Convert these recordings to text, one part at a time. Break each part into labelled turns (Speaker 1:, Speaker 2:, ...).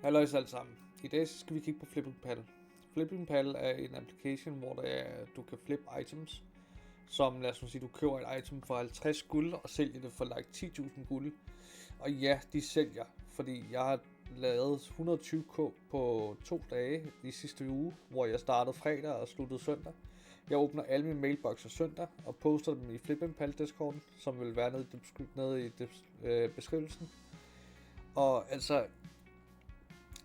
Speaker 1: Halløjs alle sammen. I dag skal vi kigge på FlippingPal. FlippingPal er en application, hvor du kan flip items. Som lad os nu sige, du køber et item for 50 guld og sælger det for like 10.000 guld. Og ja, de sælger, fordi jeg har lavet 120k på 2 dage i sidste uge, hvor jeg startede fredag og sluttede søndag. Jeg åbner alle mine mailboxer søndag og poster dem i FlippingPal Discorden, som vil være nede i beskrivelsen. Og altså,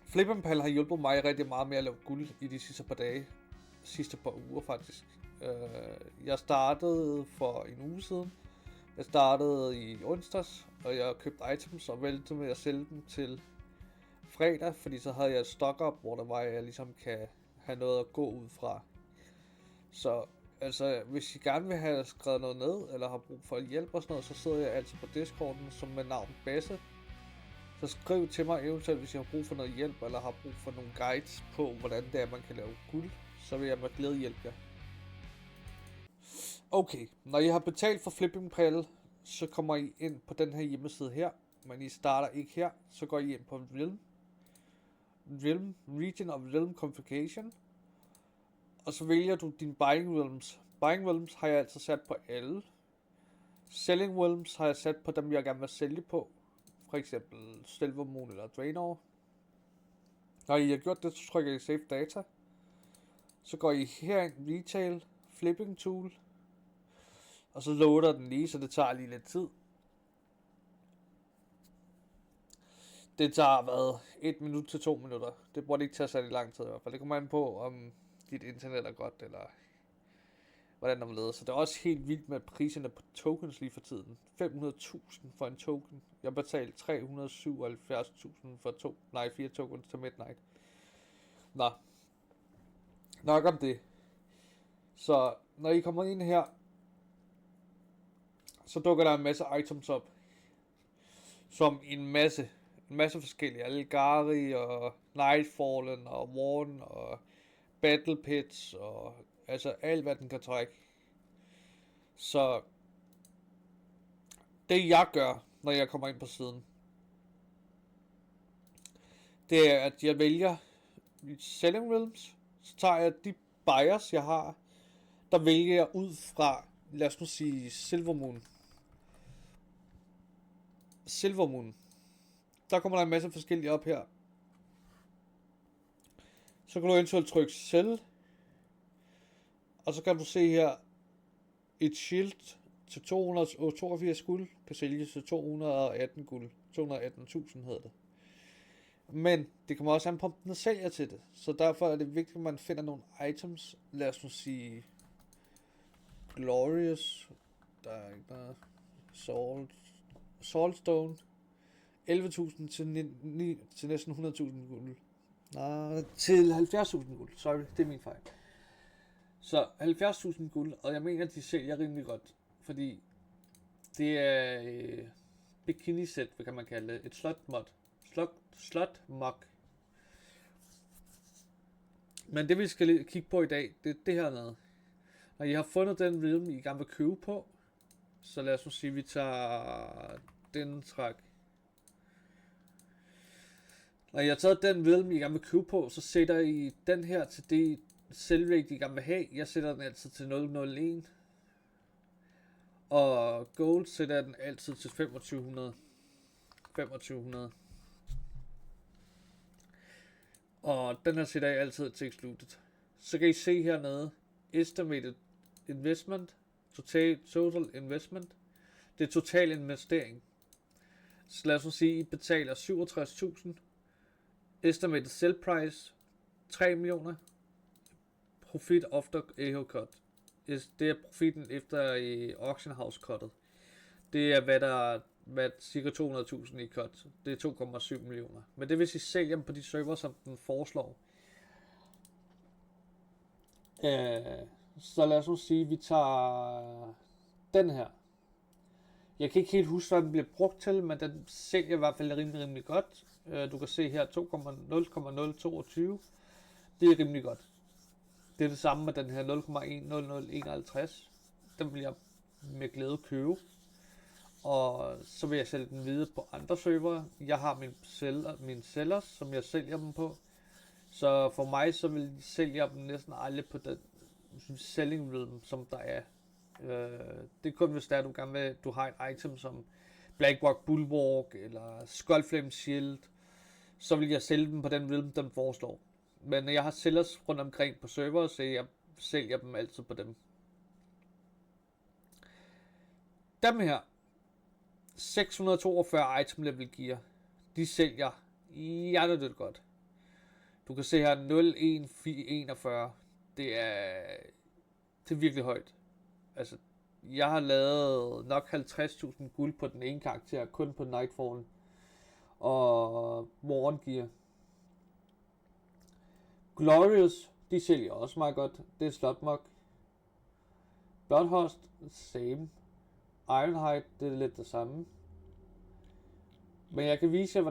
Speaker 1: FlippingPal har hjulpet mig rigtig meget med at lave guld i de sidste par uger faktisk. Jeg startede for en uge siden. Jeg startede i onsdags, og jeg købte items og valgte med at sælge dem til fredag, fordi så havde jeg et stock up, hvor der var, jeg ligesom kan have noget at gå ud fra. Så altså, hvis I gerne vil have skrevet noget ned, eller har brug for hjælp og sådan noget, så sidder jeg altid på Discorden som med navn Basse. Så skriv til mig eventuelt, hvis jeg har brug for noget hjælp, eller har brug for nogle guides på, hvordan det er, man kan lave guld. Så vil jeg med glæde hjælpe jer. Okay, når I har betalt for FlippingPal, så kommer I ind på den her hjemmeside her. Men I starter ikke her, så går I ind på Region of Realm Configuration. Og så vælger du din Buying Realms. Buying Realms har jeg altså sat på alle. Selling Realms har jeg sat på dem, jeg gerne vil sælge på. For eksempel Silvermoon eller Draenor. Når I har gjort det, så trykker I Save Data. Så går I herind, Retail, Flipping Tool. Og så loader den lige, så det tager lige lidt tid. Det tager 1 minut til 2 minutter. Det burde ikke tage særlig lang tid i hvert fald. Det kommer an på, om dit internet er godt, eller hvordan der leder. Så det er også helt vildt med priserne på tokens lige for tiden. 500.000 for en token. Jeg betalte 377.000 for 4 tokens til Midnight. Nå. Nok om det. Så når I kommer ind her, så dukker der en masse items op. Som en masse forskellige. Algari og Nightfallen og Worn og Battle Pits og altså alt hvad den kan trække. Så det jeg gør, når jeg kommer ind på siden, det er at jeg vælger Selling Realms. Så tager jeg de buyers jeg har. Der vælger jeg ud fra, lad os nu sige Silvermoon. Der kommer der en masse forskellige op her. Så kan du eventuelt trykke sell. Og så kan du se her, et shield til 282 guld kan sælges til 218 guld. 218.000 hedder det. Men det kommer også an på, om den sælger til det. Så derfor er det vigtigt, at man finder nogle items. Lad os nu sige Glorious. Der er ikke noget. Saltstone. 11.000 til næsten 100.000 guld. Nej, til 70.000 guld. Sorry, det er min fejl. Så 70.000 guld, og jeg mener, de sælger rimelig godt. Fordi det er bikini set, hvad kan man kalde det? Et slot mock. Men det vi skal kigge på i dag, det er det her noget. Når I har fundet den realm, I gerne vil købe på, så lad os nu sige, at vi tager den træk. Når I har taget den realm, I gerne vil købe på, så sætter I den her til det sell rate, I gerne vil have. Jeg sætter den altid til 0,01. Og gold sætter jeg den altid til 2500. Og den her sætter jeg altid til excluded. Så kan I se hernede, estimated investment, total investment. Det er total investering. Så lad os nu sige, I betaler 67.000. Estimated sell price 3 millioner. Profit after AHO cut. Det er profitten efter auction house cuttet. Det er hvad cirka 200.000 i cut. Det er 2,7 millioner. Men det hvis I sælger dem på de server, som den foreslår. Så lad os nu sige, at vi tager den her. Jeg kan ikke helt huske, hvad den bliver brugt til, men den sælger i hvert fald rimelig godt. Du kan se her 0,022. Det er rimelig godt. Det er det samme med den her 0,10051. Den vil jeg med glæde købe. og så vil jeg sælge den videre på andre servere. Jeg har mine sellers, som jeg sælger dem på. Så for mig, så vil jeg sælge dem næsten aldrig på den selling rhythm, som der er. Det er kun hvis der du gerne vil, du har et item som Blackrock Bulwark eller Skullflame Shield, så vil jeg sælge dem på den rhythm, den foreslår. Men jeg har sellers rundt omkring på server, så jeg sælger dem altid på dem. Dem her 642 item level gear, de sælger hjertet godt. Du kan se her 01441. Det er virkelig højt. Altså, jeg har lavet nok 50.000 guld på den ene karakter, kun på Nightfall og Warren Gear. Glorious, de sælger også meget godt. Det er Slotmok. Bloodhost, same. Ironhide, det er lidt det samme. Men jeg kan vise jer,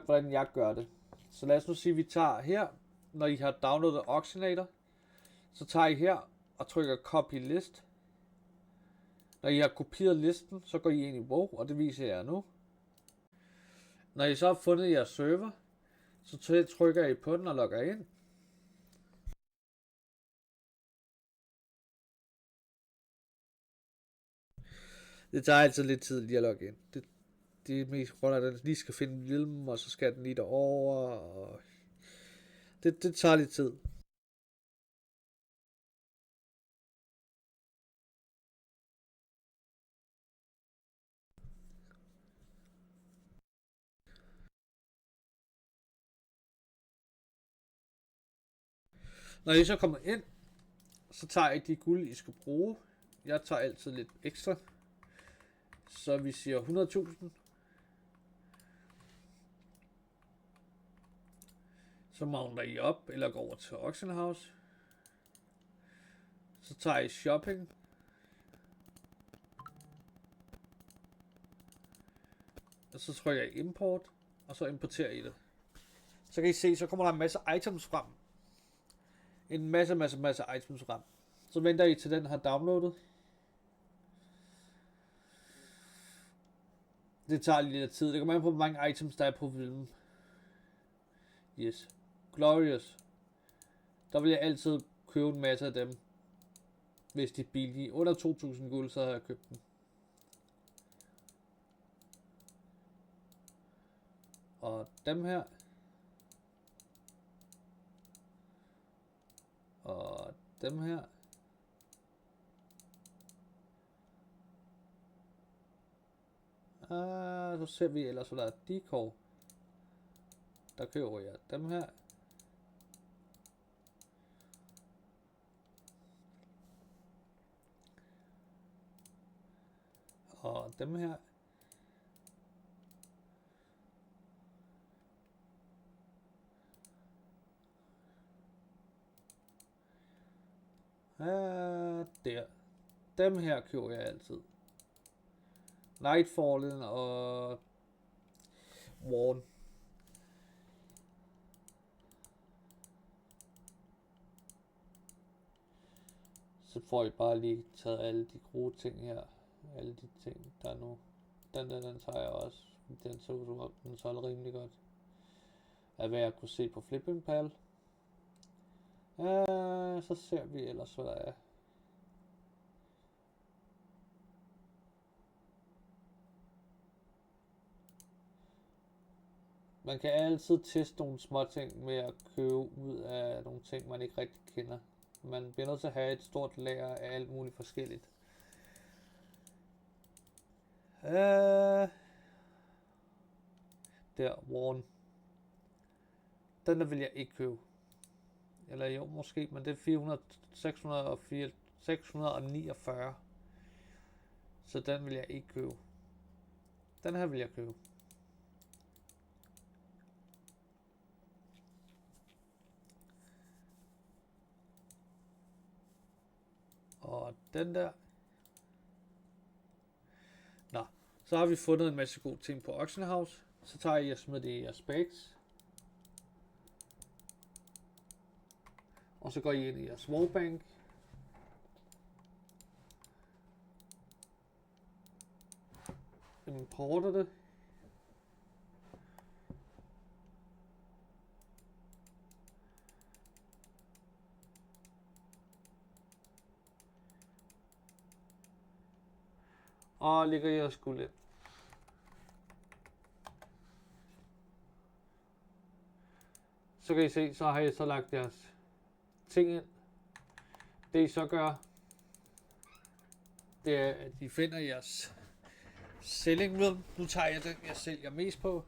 Speaker 1: hvordan jeg gør det. Så lad os nu sige, at vi tager her, når I har downloadet Auctionator, så tager I her og trykker copy list. Når I har kopieret listen, så går I ind i WoW, og det viser jeg nu. Når I så har fundet jeres server, så trykker I på den og logger ind. Det tager altid lidt tid lige at logge ind. Det er mest grund af, at den lige skal finde Vilm, og så skal den lige derover. Og det tager lidt tid. Når I så kommer ind, så tager I de guld, I skal bruge. Jeg tager altid lidt ekstra. Så vi siger 100.000. Så mounter I op, eller går over til Auction House. Så tager I shopping. Og så trykker I import, og så importerer I det. Så kan I se, så kommer der en masse items frem. En masse items frem. Så venter I til den har downloadet. Det tager lidt tid. Det kommer an på, hvor mange items der er på filmen. Yes. Glorious. Der vil jeg altid købe en masse af dem. Hvis de er billige. Under 2.000 guld, så har jeg købt dem. Og dem her. Og dem her. Så ser vi ellers, hvad der er decor. Der køber jeg dem her. Og dem her. Der. Dem her køber jeg altid. Nightfallen og Warren. Så får I bare lige taget alle de gode ting her. Alle de ting, der er nu. Den tager jeg også. Den så ud som om, den solgte rimelig godt. Af hvad jeg kunne se på Flipping Pal. Så ser vi ellers, hvad der er. Man kan altid teste nogle små ting med at købe ud af nogle ting, man ikke rigtig kender. Man bliver nødt til at have et stort lager af alt muligt forskelligt. Der, Warren. Den der vil jeg ikke købe. Eller jo, måske, men det er 649. Så den vil jeg ikke købe. Den her vil jeg købe. Og den der. Nå, så har vi fundet en masse gode ting på Auction House. Så tager I og smider det i jeres bags. Og så går I ind i jeres wallbank. importer det. Og ligger jeg og skulle ind. Så kan I se, så har jeg så lagt jeres ting ind. Det I så gør, det er, at I finder jeres selling room. Nu tager jeg den, jeg sælger mest på.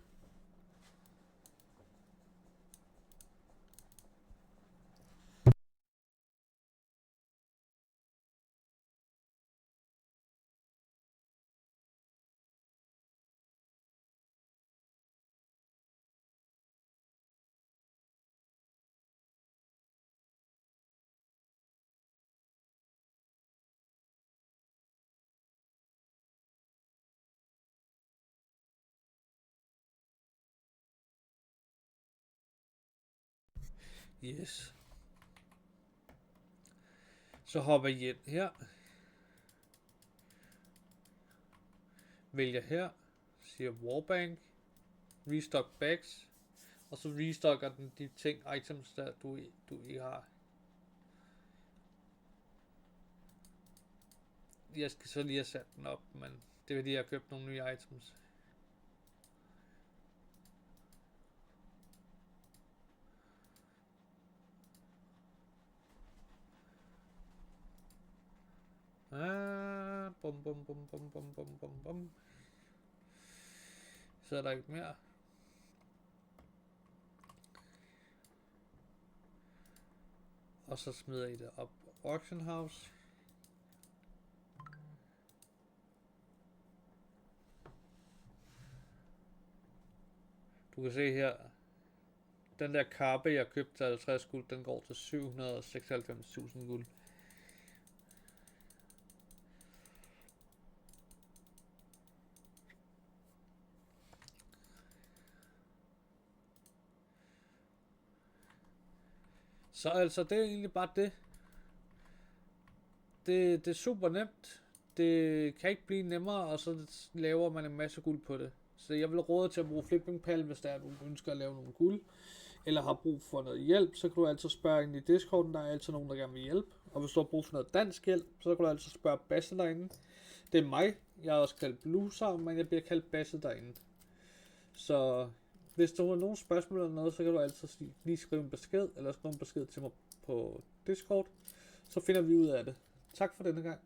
Speaker 1: Yes. Så hopper I ind her. Vælger her. Siger Warbank. Restock bags. Og så restocker den de ting, items, der du ikke har. Jeg skal så lige have sat den op, men det er fordi, jeg har købt nogle nye items. Bum bum bum bum bum bum bum bum. Så er der ikke mere. Og så smider I det op på Auction House. Du kan se her, den der karpe, jeg købte til 50 guld, den går til 796.000 guld. Så altså, det er egentlig bare det. Det er super nemt. Det kan ikke blive nemmere, og så laver man en masse guld på det. Så jeg vil råde til at bruge Flipping Pal, hvis der er, du ønsker at lave nogle guld, eller har brug for noget hjælp, så kan du altid spørge ind i Discorden, der er altid nogen, der gerne vil hjælpe. Og hvis du har brug for noget dansk hjælp, så kan du altid spørge Basse derinde. Det er mig. Jeg er også kaldt Bluesar, men jeg bliver kaldt Basse derinde. Så hvis du har nogle spørgsmål eller noget, så kan du altid lige skrive en besked, eller skrive en besked til mig på Discord. Så finder vi ud af det. Tak for denne gang.